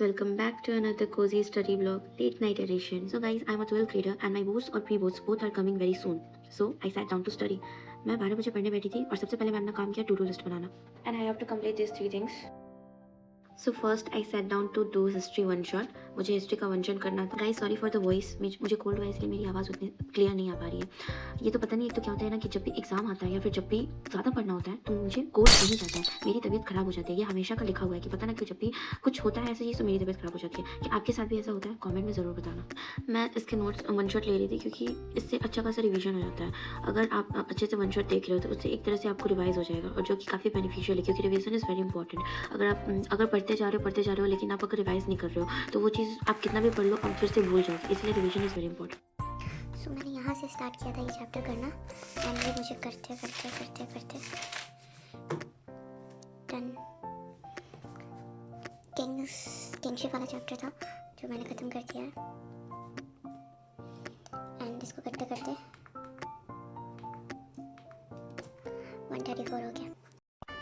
welcome back to another cozy study vlog, late night edition. So guys, I'm a 12th grader and my boards और pre boards both are coming very soon. So I sat down to study. मैं 12 बजे पढ़ने बैठी थी और सबसे पहले मैंने काम किया टू डू लिस्ट बनाना. And I have to complete these 3 things. So first I sat down to do history one shot. मुझे हिस्ट्री का वन शॉट करना था. Guys sorry for the voice, मुझे कोल्ड हुआ इसलिए मेरी आवाज़ उतनी क्लियर नहीं आ पा रही है. ये तो पता नहीं, एक तो क्या होता है ना कि जब भी एग्जाम आता है या फिर जब भी ज़्यादा पढ़ना होता है तो मुझे कोल्ड हो ही जाता है, मेरी तबीयत ख़राब हो जाती है. ये हमेशा का लिखा हुआ है कि पता ना क्यों जब भी कुछ होता है ऐसे चीज़ तो मेरी तबीयत ख़राब हो जाती है. कि आपके साथ भी ऐसा होता है? कॉमेंट में ज़रूर बताना. मैं इसके नोट्स वन शॉट ले रही थी क्योंकि इससे अच्छा खासा रिवीजन हो जाता है. अगर आप अच्छे से वन शॉट देख रहे हो तो उससे एक तरह से आपको रिवाइज हो जाएगा और जो कि काफ़ी बेनिफिशियल है क्योंकि रिवीजन इज़ वेरी इंपॉर्टेंट. अगर पढ़ते जा रहे हो लेकिन आप अगर रिवाइज नहीं कर रहे हो तो वो चीज़ आप कितना भी पढ़ लो आप फिर से भूल जाओगे, इसलिए रिवीजन इज़ वेरी इंपॉर्टेंट. सो मैंने यहाँ से स्टार्ट किया था ये चैप्टर करना एंड ये मुझे करते डन. किंगशिप वाला चैप्टर था जो मैंने ख़त्म कर दिया है एंड इसको करते 134 हो गया.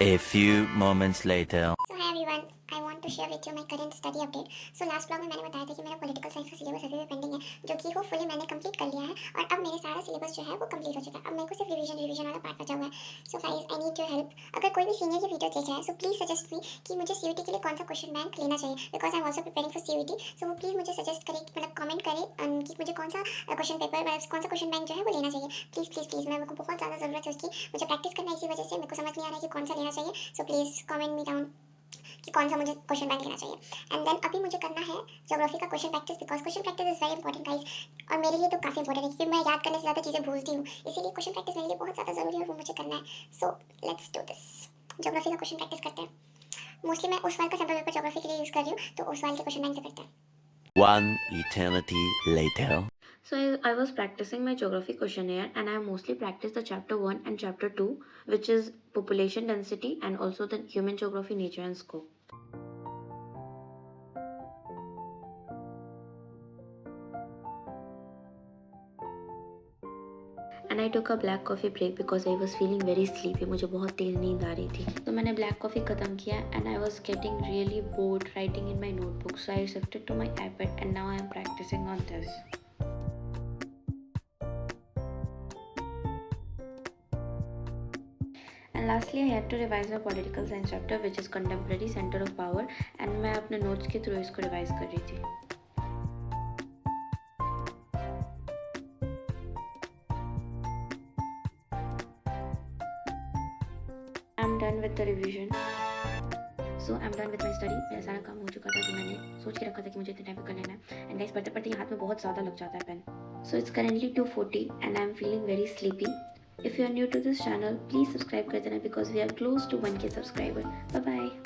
A few moments later. So hi everyone, I want to share with you my current study update. So last vlog में मैंने बताया था कि मेरा पॉलिटिकल साइंस का सिलेबस अभी भी पेंडिंग है जो कि होपफुली मैंने कंप्लीट कर लिया है और अब मेरे सारा सिलेबस जो है वो कंप्लीट हो चुका है. अब मेरे को सिर्फ रिवीजन वाला पार्ट बचा हुआ है. So guys I need your help. अगर कोई भी सीनियर ये वीडियो देख रहा है सो प्लीज़ सजेस्ट मी कि मुझे सीयूटी के लिए कौन सा क्वेश्चन बैंक लेना चाहिए because I am also preparing for CUET. So वो प्लीज़ मुझे सजेस्ट करें, मतलब कमेंट करें कि मुझे कौन सा क्वेश्चन पेपर कौन सा क्वेश्चन बैंक जो है वो लेना चाहिए. प्लीज़ मेरे को बहुत ज़्यादा ज़रूरत है उसकी. मुझे प्रैक्टिस करना है, इसी वजह से मेरे को समझ नहीं आ रहा है कि कौन सा लेना चाहिए. So please comment me down कि कौन सा मुझे क्वेश्चन बैंक लेना चाहिए. एंड देन अभी मुझे करना है ज्योग्राफी का question practice because question practice is very important guys. और मेरे लिए तो काफ़ी इंपॉर्टेंट है क्योंकि मैं याद करने से ज़्यादा चीज़ें भूलती हूँ, इसीलिए क्वेश्चन प्रैक्टिस मेरे लिए बहुत ज़्यादा ज़रूरी है और वो मुझे करना है. So let's do this. Geography का क्वेश्चन प्रैक्टिस करते हैं. मोस्टली मैं उस वाल का सैम्पल पेपर ज्योग्राफी के लिए यूज़ कर रही हूँ तो उस वाल के क्वेश्चन बैंक से करते हैं. One eternity later. So I was practicing my geography questionnaire and I mostly practiced the chapter 1 and chapter 2 which is population density and also the human geography, nature and scope. And I took a black coffee break because I was feeling very sleepy. मुझे बहुत तेज़ नींद आ रही थी तो मैंने black coffee ख़त्म किया and I was getting really bored writing in my notebook, so I shifted to my iPad and now I am practicing on this. And lastly I had to revise my political science chapter which is contemporary center of power and मैं अपने notes के through इसको revise कर रही थी. I'm done with the revision. So I'm done with my study. मेरा सारा काम हो चुका था जो मैंने सोच के रखा था कि मुझे इतने टाइम पे कर लेना है. एंड गाइस पढ़ते पढ़ते हाथ में बहुत ज़्यादा लग जाता है pen. So it's currently 2:40 and I'm feeling very sleepy. If you are new to this channel, please subscribe कर देना because we are close to 1K subscriber. Bye bye.